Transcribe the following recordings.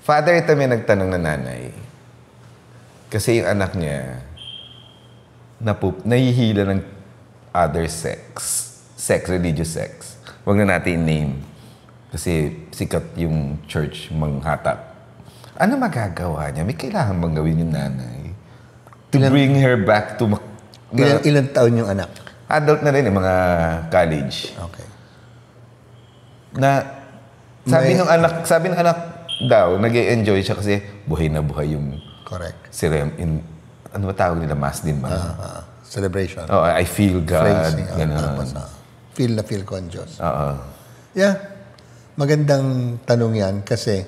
Father, ito may nagtanong na nanay. Kasi yung anak niya, nahihila ng other sex. Religious sex. Huwag na natin name. Kasi sikat yung church manghatak. Ano magagawa niya? May kailangan bang gawin yung nanay? To bring her back to... Ilan taon yung anak? Adult na rin, mga college. Okay. Sabi ng anak daw, nag-e-enjoy siya kasi buhay na buhay yung... Correct. Ano ba tawag nila? Mass din ba? Celebration. Oh, I feel God. Phrasing. Ganun. Feel ko ang Diyos. Oo. Yeah. Magandang tanong yan kasi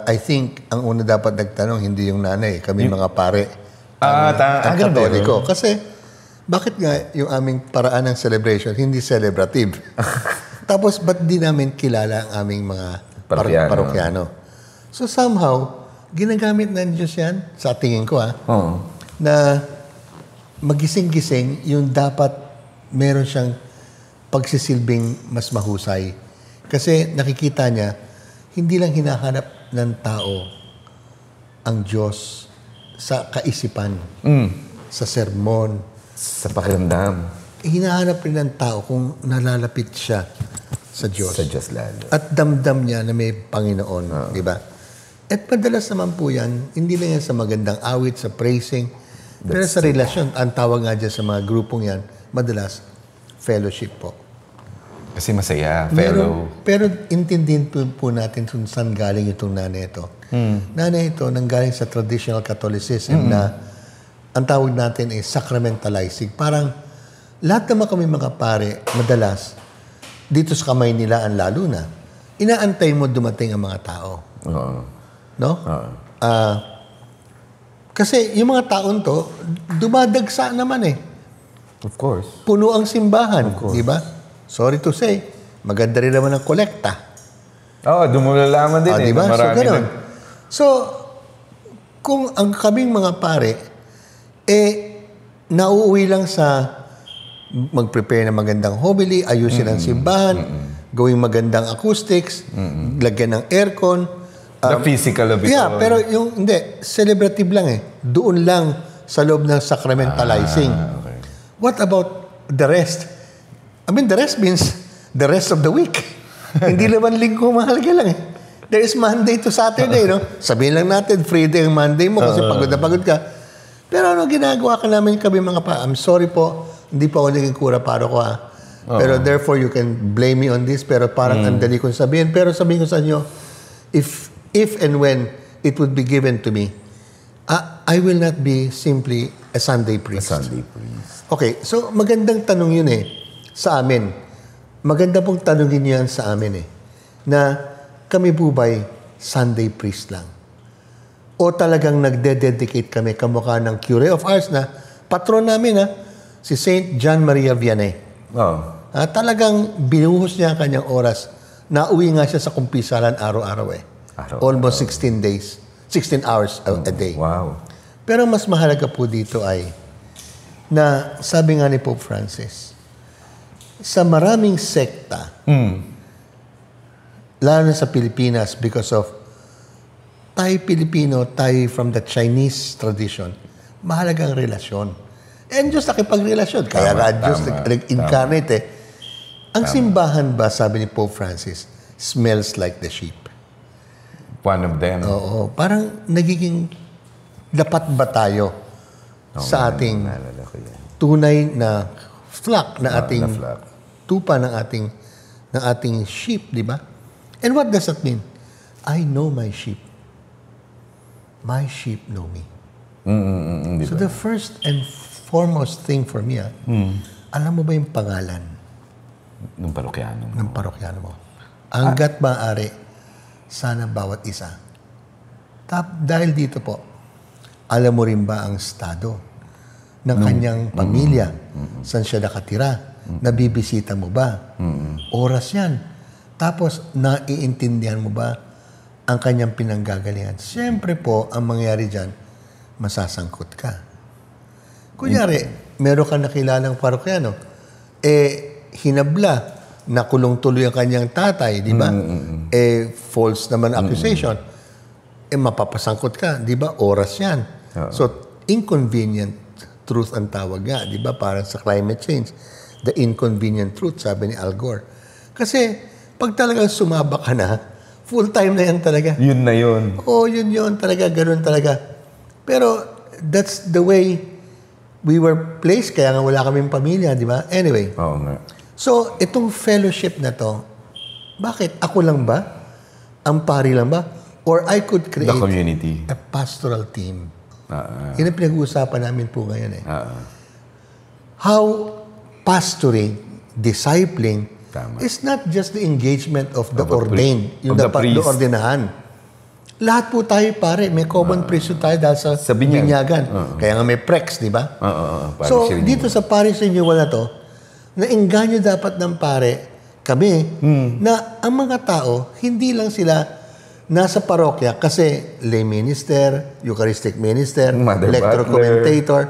I think ang una dapat nagtanong hindi yung nanay, kami mga pare. Ang Katoliko. Kasi bakit nga yung aming paraan ng celebration hindi celebrative? Tapos ba't di namin kilala ang aming mga parokyano? So somehow, ginagamit na ng Diyos yan, sa tingin ko na magising-gising yung dapat meron siyang pagsisilbing mas mahusay. Kasi nakikita niya, hindi lang hinahanap ng tao ang Diyos sa kaisipan, sa sermon, sa pakiramdam. Hinahanap rin ng tao kung nalalapit siya sa Diyos. Sa Diyos lalo. At damdam niya na may Panginoon, di ba? At madalas naman po yan, hindi lang yan sa magandang awit, sa praising, pero sa relasyon, ang tawag nga dyan sa mga grupong yan, madalas, fellowship po. Kasi masaya, fellow. Pero intindihin po natin kung saan galing itong nanay ito. Nanay ito, nanggaling sa traditional Catholicism na ang tawag natin ay sacramentalizing. Parang lahat naman kami mga pare, madalas, dito sa kamay nila ang lalo na, inaantay mo dumating ang mga tao. No? Kasi yung mga taon to, dumadagsa naman eh. Of course. Puno ang simbahan, di ba? Sorry to say, maganda rin naman ang kolekta. Dumulalaman din eh. Diba? Marami So, ganun. So, kung ang kaming mga pare, nauuwi lang sa mag-prepare ng magandang homily, ayusin ang simbahan, gawing magandang acoustics, lagyan ng aircon. The physical of it all. Pero yung, hindi, celebrative lang eh. Doon lang sa loob ng sacramentalizing. Okay. What about the rest? I mean, the rest means the rest of the week. Hindi naman linggo mahalaga lang eh. There is Monday to Saturday, no? Sabihin lang natin, free day ang Monday mo kasi pagod na pagod ka. Pero ano ginagawa ka namin kami mga pa? I'm sorry po, hindi pa ako naging kura paro ko Pero therefore, you can blame me on this. Pero parang andali kong sabihin. Pero sabihin ko sa inyo, if and when it would be given to me, I will not be simply a Sunday priest. A Sunday priest. Okay, so magandang tanong yun sa amin. Maganda pong tanongin yan sa amin na kami po ba'y Sunday priest lang? O talagang nagde-dedicate kami kamukha ng Cure of Ars na patron namin si Saint John Maria Vianney. Talagang binuhos niya ang kanyang oras. Nauwi nga siya sa kumpisalan araw-araw Almost 16 days. 16 hours a day. Wow. Pero mas mahalaga po dito ay na sabi nga ni Pope Francis, sa maraming sekta, lalo na sa Pilipinas because of tayo Pilipino, tayo from the Chinese tradition, mahalagang relasyon. And Diyos nakipagrelasyon. Kaya nga Diyos nag-incarnate Ang simbahan ba, sabi ni Pope Francis, smells like the sheep. One of them. Oo. Parang nagiging dapat ba tayo sa ating tunay na flock na ating tupa ng ating sheep, di ba? And what does that mean? I know my sheep. My sheep know me. So the first and foremost thing for me, alam mo ba yung pangalan? Ng parokyano mo. Ng parokyano mo. Hanggat maaari, sana bawat isa. Dahil dito po, alam mo rin ba ang estado ng kanyang pamilya? Saan siya nakatira? Nabibisita mo ba? Oras yan. Tapos, naiintindihan mo ba ang kanyang pinanggagalingan? Siyempre po, ang mangyari dyan, masasangkot ka. Kunyari, meron kang nakilalang parokyano, hinabla, nakulong tuloy ang kanyang tatay, di ba? False naman accusation. mapapasangkot ka. Di ba? Oras yan. So, inconvenient truth ang tawag nga. Di ba? Parang sa climate change. The inconvenient truth, sabi ni Al Gore. Kasi, pag talagang sumaba ka na, full-time na yan talaga. Yun na yun. Oo, yun talaga. Ganun talaga. Pero, that's the way we were placed. Kaya nga wala kaming pamilya, di ba? Anyway. Oo nga. So, itong fellowship na to, bakit? Ako lang ba? Ang pari lang ba? Or I could create The community. a pastoral team. Yun ang pinag-uusapan namin po ngayon eh. How pastoring, discipling, Tama. is not just the engagement of the Of a ordained, of the priest. the ordinahan. Lahat po tayo pare, may common priesthood tayo dahil sa binyagan. Kaya nga may prex, di ba? So, dito sa parish renewal na to, naengganyo dapat ng pare, kami, na ang mga tao, hindi lang sila nasa parokya kasi lay minister, Eucharistic minister, lector commentator,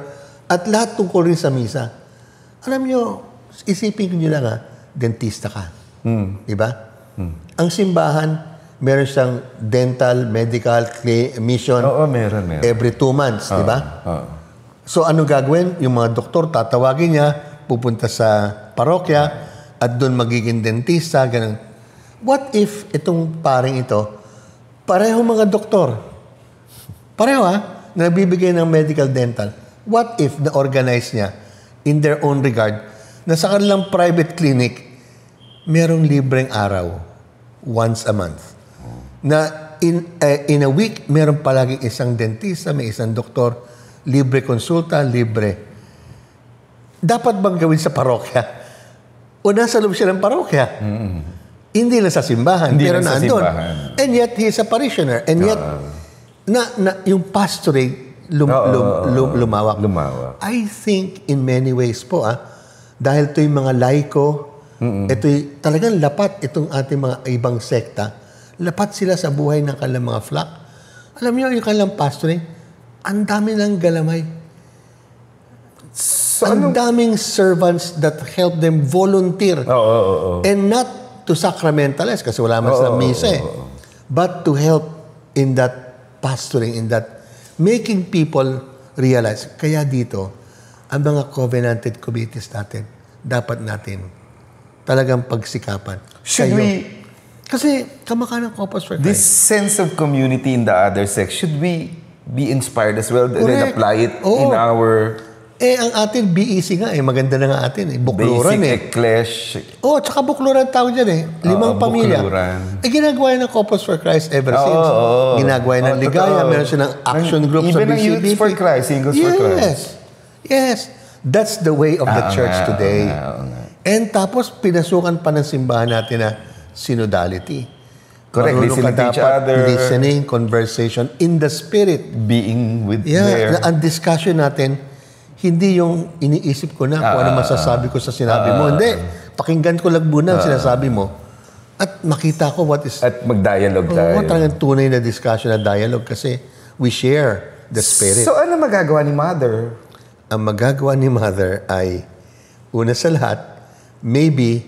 at lahat tungkol rin sa misa. Alam nyo, isipin nyo lang dentista ka. Di ba? Ang simbahan, meron siyang dental, medical, mission. Oo, meron. Every 2 months, di ba? So, ano gagawin? Yung mga doktor, tatawagin niya, pupunta sa parokya, at doon magiging dentista, ganun. What if itong paring ito, pareho mga doktor, pareho na nagbibigay ng medical dental, what if na-organize niya in their own regard, na sa kanilang private clinic, merong libreng araw, once a month. Na in a week, meron palaging isang dentista, may isang doktor, libre konsulta, libre. Dapat bang gawin sa parokya? O nasa loob siya ng parokya? Hindi lang sa simbahan, Hindi pero lang sa naandun. simbahan. And yet, he's a parishioner. And yet, yung pastoring lumawak. I think in many ways po, dahil ito yung mga laiko, ito talagang lapat itong ating mga ibang sekta, lapat sila sa buhay ng kanilang mga flock. Alam niyo, yung kanilang pastoring, ang dami ng galamay. So, ang daming servants that help them volunteer. And not to sacramentalize, kasi wala man silang misa but to help in that pastoring, in that making people realize. Kaya dito, ang mga covenanted communities natin, dapat natin talagang pagsikapan. Kasi kamakanan Corpus Christi. This sense of community in the other sex, should we be inspired as well and then apply it in our ang atin BEC nga maganda na nga atin Bukluran basic ecclesia. Tsaka Bukluran tawag dyan 5 pamilya. Ginagawa ng Corpus for Christ ever since. Ginagawa ng Ligaya, meron siya ng action group sa BCBP. Even ng Youths for Christ, Singles for Christ. Yes. That's the way of the church today. And tapos, pinasukan pa ng simbahan natin na synodality. Correct. Listening to each other. Listening, conversation, in the spirit. Being with there. Ang discussion natin, hindi yung iniisip ko na kung ano masasabi ko sa sinabi mo. Hindi. Pakinggan ko lang muna ang sinasabi mo. At makita ko what is... At mag-dialogue tayo. Talagang tunay na discussion na dialogue kasi we share the spirit. So, ano magagawa ni Mother? Ang magagawa ni Mother ay, una sa lahat, maybe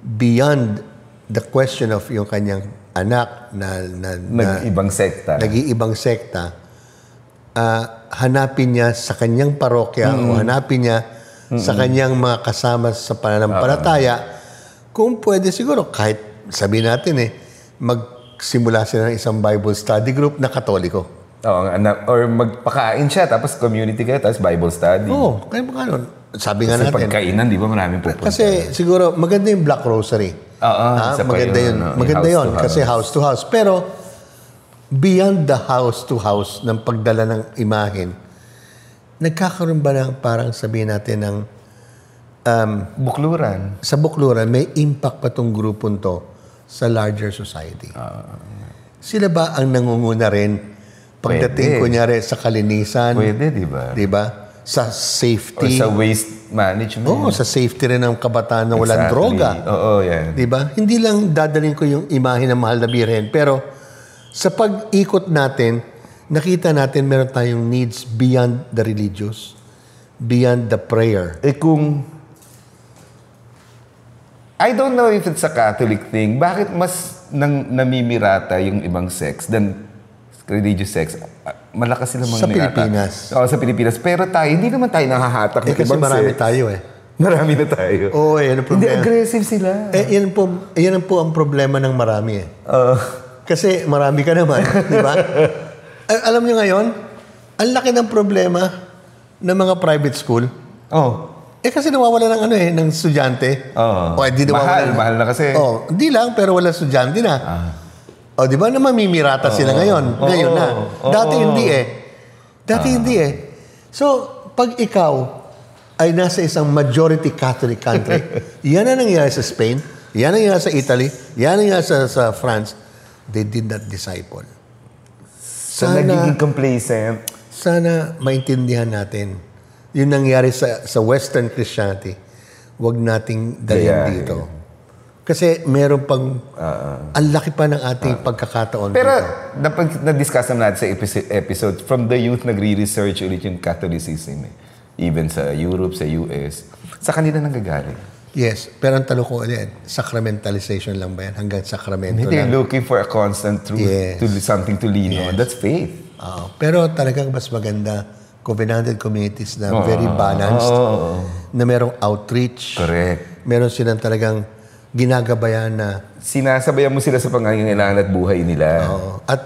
beyond the question of yung kanyang anak na nag-ibang sekta. Nag-iibang sekta, hanapin niya sa kanyang parokya o hanapin niya sa kanyang mga kasama sa pananampalataya, kung pwede siguro, kahit sabihin natin magsimula sila ng isang Bible study group na Katoliko. Or magpakain siya, tapos community kayo, tapos Bible study. Kaya magkano? Sabi nga natin. Kasi pagkainan, di ba maraming pupunta? Kasi siguro, maganda yung Black Rosary. Maganda yun. Maganda yun kasi house to house. Pero, beyond the house to house ng pagdala ng imahen, nagkakaroon ba ng parang sabihin natin ng Bukluran. Sa Bukluran, may impact pa tong grupon to sa larger society. Sila ba ang nangunguna rin pagdating kunyari sa kalinisan? Pwede, di ba? Di ba? Sa safety. Or sa waste management. Sa safety rin ng kabataan na walang droga. Yan. Di ba? Hindi lang dadalhin ko yung imahe ng mahal na birhen, pero sa pag-ikot natin, nakita natin meron tayong needs beyond the religious, beyond the prayer. Kung I don't know if it's a Catholic thing, bakit mas namimirata yung ibang sex than religious sex, malakas sila Sa Pilipinas. Oo, sa Pilipinas. Pero tayo, hindi naman tayo nahahatak ng kasi ibang marami sex. tayo eh. Marami na tayo. Oo, yan ang Hindi, problema. aggressive sila. Yan po ang problema ng marami eh. Kasi marami ka naman, di ba? Alam niyo ngayon, ang laki ng problema ng mga private school. Oh. Kasi nawawala ng ng estudyante. Oo. Di nawawala Mahal na kasi. Hindi lang, pero wala estudyante na. Di ba na mamimirata sila ngayon? Ngayon na. Dati hindi eh. So, pag ikaw ay nasa isang majority Catholic country, yan ang nangyari sa Spain, yan ang nangyari sa Italy, yan ang nangyari sa France, they did not disciple. So, nagiging complacent. Sana maintindihan natin yung nangyari sa Western Christianity, wag nating dalhin dito. Kasi meron pang, ang laki pa ng ating pagkakataon Pero, dito. na-discuss naman natin sa episode, from the youth, nagre-research ulit yung Catholicism. Even sa Europe, sa US. Sa kanila nanggagaling. Yes, pero ang tanong ko ulit, sacramentalization lang ba yan? Hanggang sakramento Hindi, they're lang? looking for a constant truth, Yes. something to lean on. That's faith. Pero talagang mas maganda, covenanted communities na very balanced, na merong outreach. Correct. Meron silang talagang ginagabayan na Sinasabayan mo sila sa pangangailangan at buhay nila. at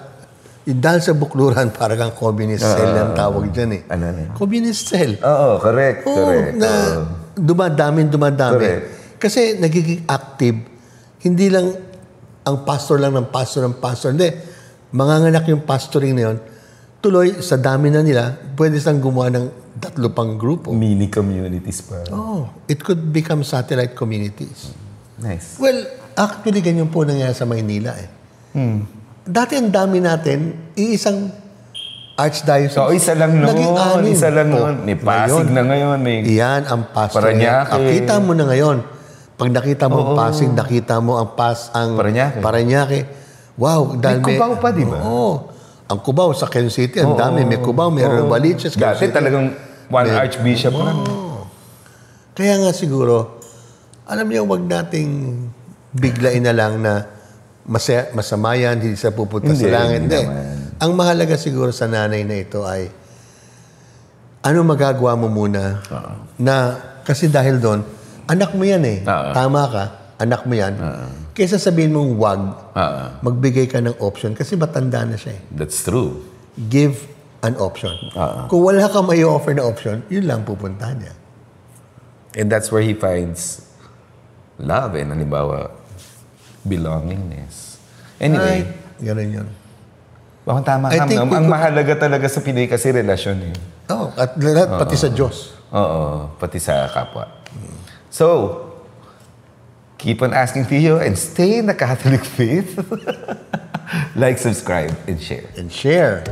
dahil sa bukluran, parang communist cell ang tawag dyan eh. Ano? Communist cell. Oo, correct. Correct. Na dumadami. Correct. Kasi nagiging active, hindi lang ang pastor lang ng pastor. Hindi. Manganganak yung pastoring na yun, tuloy, sa dami na nila, pwede silang gumawa ng 3 pang grupo. Mini communities pa. It could become satellite communities. Nice. Well, actually, ganyan po nangyari sa Maynila eh. Dati ang dami natin, iisang archdiocese. Isa lang noon. Naging 6. Isa lang noon. May Pasig na ngayon. May Iyan ang pastor. Parañaque. Kita mo na ngayon. Pag nakita mo ang Pasig, nakita mo ang Parañaque. Wow. May Cubao pa, di ba? Oo. Ang Cubao sa Quezon City, ang dami. May Cubao, may Novaliches. Dati talagang one archbishop lang. Kaya nga siguro, alam niyo, wag nating biglain na lang na masama yan, hindi sa pupunta sa langit. Hindi. Ang mahalaga siguro sa nanay na ito ay ano magagawa mo muna na kasi dahil doon, anak mo yan eh. Tama ka, anak mo yan. Kaysa sabihin mong wag, magbigay ka ng option kasi matanda na siya eh. That's true. Give an option. Kung wala ka may offer na option, yun lang pupuntahan niya. And that's where he finds love and halimbawa, belongingness. Anyway. Ganun yun. Baka tama ka. Ang mahalaga talaga sa Pinoy kasi relasyon eh. At lahat pati sa Diyos. Oo, pati sa kapwa. So, keep on asking Theo and stay in the Catholic faith. Like, subscribe, and share. And share.